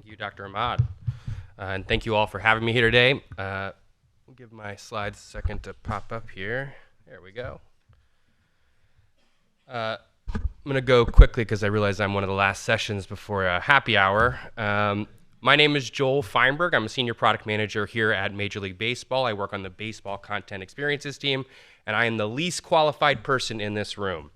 Thank you, Dr. Ahmad. And thank you all for having me here today. I'll give my slides a second to pop up here. There we go. I'm going to go quickly because I realize I'm one of the last sessions before happy hour. My name is Joel Feinberg. I'm a senior product manager here at Major League Baseball. I work on the baseball content experiences team, and I am the least qualified person in this room.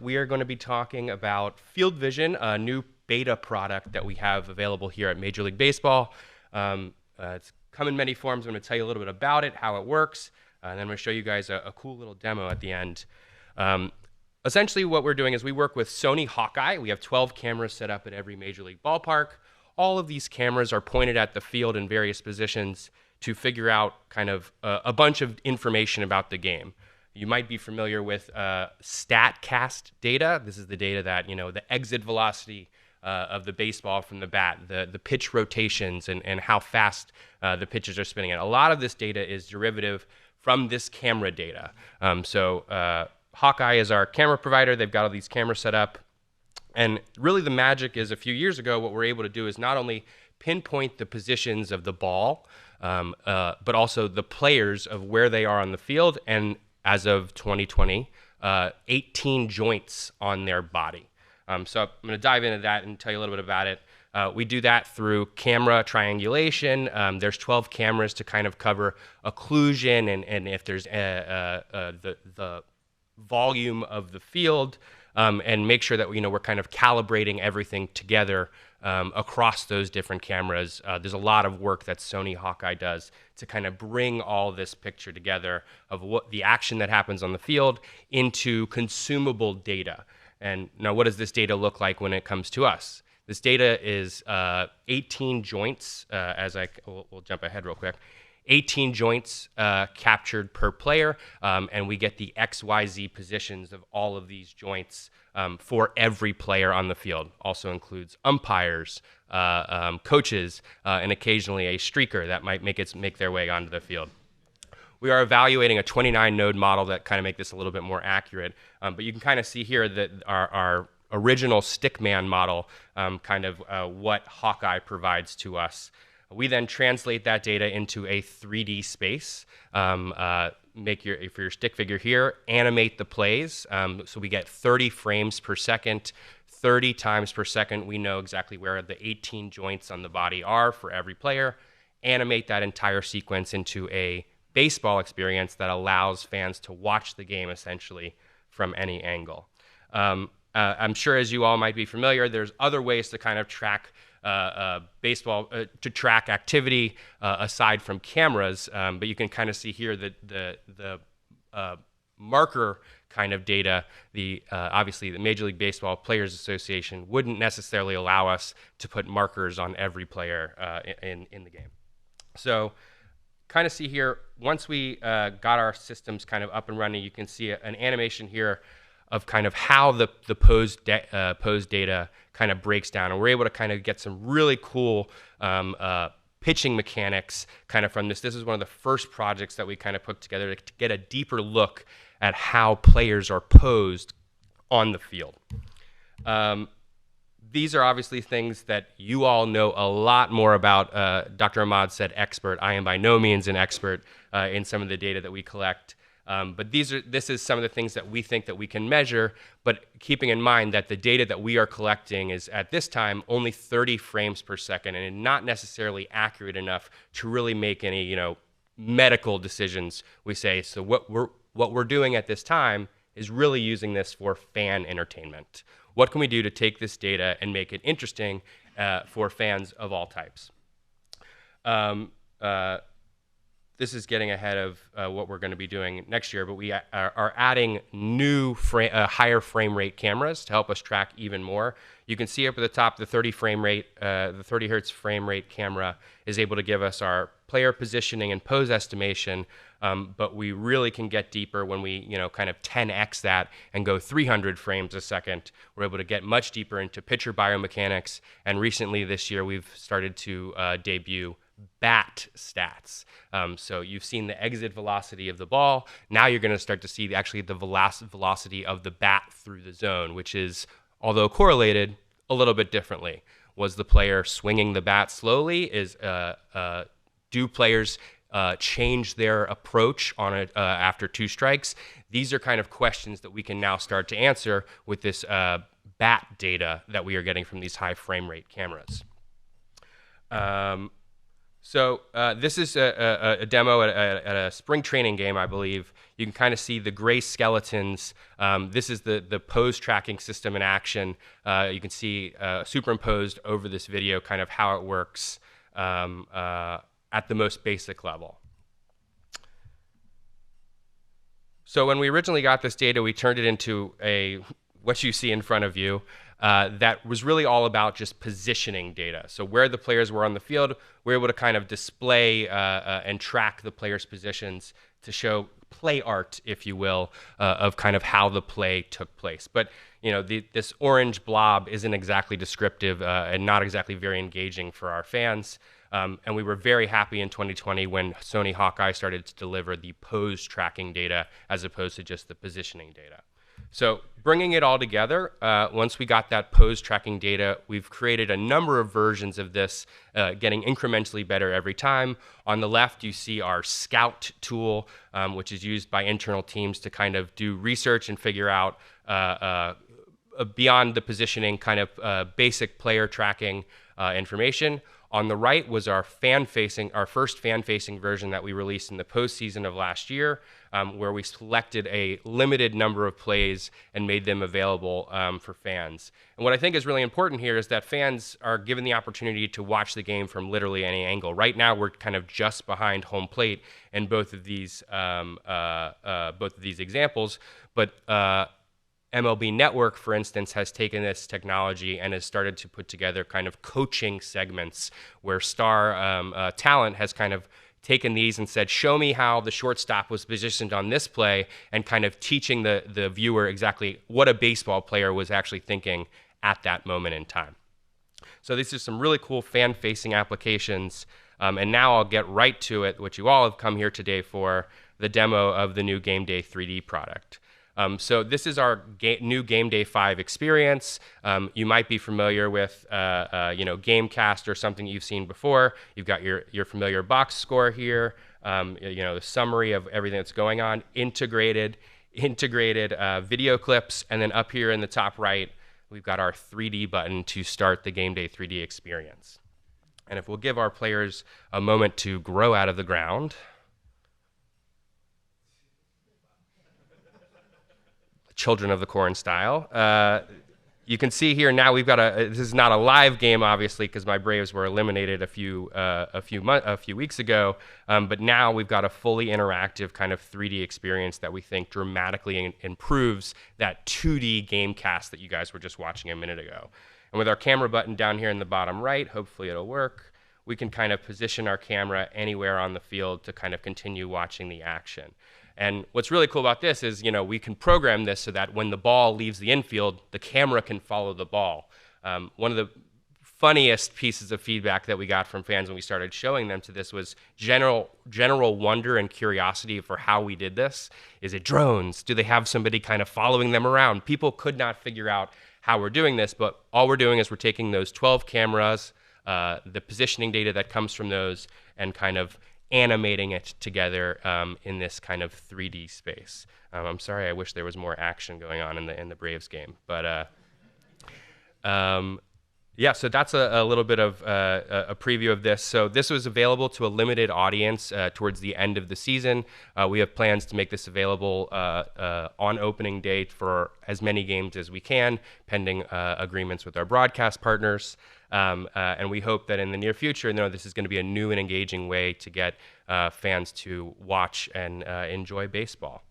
We are going to be talking about Field Vision, a new beta product that we have available here at Major League Baseball. It's come in many forms. I'm going to tell you a little bit about it, how it works, and then I'm going to show you guys a cool little demo at the end. Essentially, what we're doing is we work with Sony Hawkeye. We have 12 cameras set up at every Major League ballpark. All of these cameras are pointed at the field in various positions to figure out kind of a bunch of information about the game. You might be familiar with StatCast data. This is the data that, the exit velocity of the baseball from the bat, the pitch rotations, and how fast the pitches are spinning. And a lot of this data is derivative from this camera data. Hawkeye is our camera provider. They've got all these cameras set up. And really the magic is a few years ago, what we're able to do is not only pinpoint the positions of the ball, but also the players of where they are on the field. And as of 2020, 18 joints on their body. So I'm going to dive into that and tell you a little bit about it. We do that through camera triangulation. There's 12 cameras to kind of cover occlusion and if there's the volume of the field, and make sure that we're kind of calibrating everything together across those different cameras. There's a lot of work that Sony Hawkeye does to kind of bring all this picture together of what the action that happens on the field into consumable data. And now, what does this data look like when it comes to us? This data is 18 joints, we'll jump ahead real quick. 18 joints captured per player, and we get the XYZ positions of all of these joints for every player on the field. Also includes umpires, coaches, and occasionally a streaker that might make their way onto the field. We are evaluating a 29-node model that kind of make this a little bit more accurate, but you can kind of see here that our original stickman model, what Hawkeye provides to us. We then translate that data into a 3D space, for your stick figure here, animate the plays. So we get 30 frames per second, 30 times per second. We know exactly where the 18 joints on the body are for every player. Animate that entire sequence into a baseball experience that allows fans to watch the game essentially from any angle. I'm sure, as you all might be familiar, there's other ways to kind of track baseball, to track activity aside from cameras, but you can kind of see here that the marker kind of data, obviously the Major League Baseball Players Association wouldn't necessarily allow us to put markers on every player in the game. So kind of see here, once we got our systems kind of up and running, you can see an animation here of kind of how the pose data kind of breaks down. And we're able to kind of get some really cool pitching mechanics kind of from this. This is one of the first projects that we kind of put together to get a deeper look at how players are posed on the field. These are obviously things that you all know a lot more about. Dr. Ahmad said expert. I am by no means an expert in some of the data that we collect. But this is some of the things that we think that we can measure, but keeping in mind that the data that we are collecting is at this time only 30 frames per second and not necessarily accurate enough to really make any medical decisions. We say, so what we're doing at this time is really using this for fan entertainment. What can we do to take this data and make it interesting for fans of all types? This is getting ahead of what we're going to be doing next year, but we are adding new higher frame rate cameras to help us track even more. You can see up at the top the 30 frame rate, the 30 hertz frame rate camera is able to give us our player positioning and pose estimation, but we really can get deeper when we kind of 10x that and go 300 frames a second. We're able to get much deeper into pitcher biomechanics, and recently this year we've started to debut bat stats. So you've seen the exit velocity of the ball. Now you're going to start to see actually the velocity of the bat through the zone, which is, although correlated, a little bit differently. Was the player swinging the bat slowly? Do players change their approach on it after 2 strikes? These are kind of questions that we can now start to answer with this bat data that we are getting from these high frame rate cameras. This is a demo at a spring training game, I believe. You can kind of see the gray skeletons. This is the pose tracking system in action. You can see superimposed over this video kind of how it works at the most basic level. So when we originally got this data, we turned it into what you see in front of you. That was really all about just positioning data. So where the players were on the field, we were able to kind of display and track the players' positions to show play art, if you will, of kind of how the play took place. But this orange blob isn't exactly descriptive and not exactly very engaging for our fans. And we were very happy in 2020 when Sony Hawkeye started to deliver the pose tracking data as opposed to just the positioning data. So bringing it all together, once we got that pose tracking data, we've created a number of versions of this, getting incrementally better every time. On the left, you see our Scout tool, which is used by internal teams to kind of do research and figure out beyond the positioning kind of basic player tracking information. On the right was our first fan-facing version that we released in the postseason of last year, where we selected a limited number of plays and made them available for fans. And what I think is really important here is that fans are given the opportunity to watch the game from literally any angle. Right now, we're kind of just behind home plate in both of these examples, but MLB Network, for instance, has taken this technology and has started to put together kind of coaching segments where star talent has kind of taken these and said, show me how the shortstop was positioned on this play, and kind of teaching the viewer exactly what a baseball player was actually thinking at that moment in time. So these are some really cool fan-facing applications. And now I'll get right to it, which you all have come here today for, the demo of the new Game Day 3D product. So this is our new Game Day 5 experience. You might be familiar with, Gamecast or something you've seen before. You've got your familiar box score here, the summary of everything that's going on, integrated video clips, and then up here in the top right, we've got our 3D button to start the Game Day 3D experience. And if we'll give our players a moment to grow out of the ground. Children of the Corn style. You can see here now we've got this is not a live game, obviously, because my Braves were eliminated a few weeks ago. But now we've got a fully interactive kind of 3D experience that we think dramatically improves that 2D Gamecast that you guys were just watching a minute ago. And with our camera button down here in the bottom right, hopefully it'll work, we can kind of position our camera anywhere on the field to kind of continue watching the action. And what's really cool about this is, we can program this so that when the ball leaves the infield, the camera can follow the ball. One of the funniest pieces of feedback that we got from fans when we started showing them to this was general wonder and curiosity for how we did this. Is it drones? Do they have somebody kind of following them around? People could not figure out how we're doing this, but all we're doing is we're taking those 12 cameras, the positioning data that comes from those, and kind of animating it together in this kind of 3D space. I'm sorry, I wish there was more action going on in the Braves game, but yeah. So that's a little bit of a preview of this. So this was available to a limited audience towards the end of the season. We have plans to make this available on opening day for as many games as we can, pending agreements with our broadcast partners. And we hope that in the near future, this is going to be a new and engaging way to get fans to watch and enjoy baseball.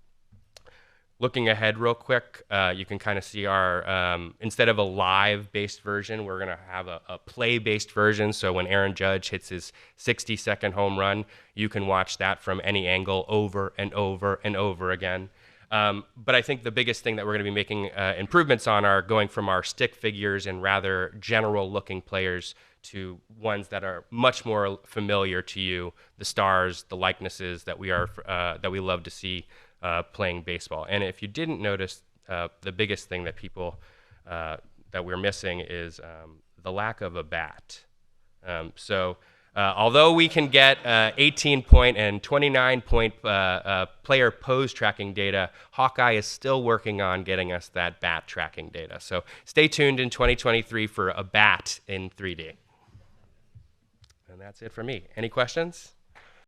Looking ahead real quick, you can kind of see our, instead of a live-based version, we're going to have a play-based version. So when Aaron Judge hits his 60-second home run, you can watch that from any angle over and over and over again. But I think the biggest thing that we're going to be making improvements on are going from our stick figures and rather general-looking players to ones that are much more familiar to you, the stars, the likenesses that we love to see playing baseball. And if you didn't notice, the biggest thing that people that we're missing is the lack of a bat. Although we can get 18-point and 29-point player pose tracking data, Hawkeye is still working on getting us that bat tracking data. So stay tuned in 2023 for a bat in 3D. And that's it for me. Any questions?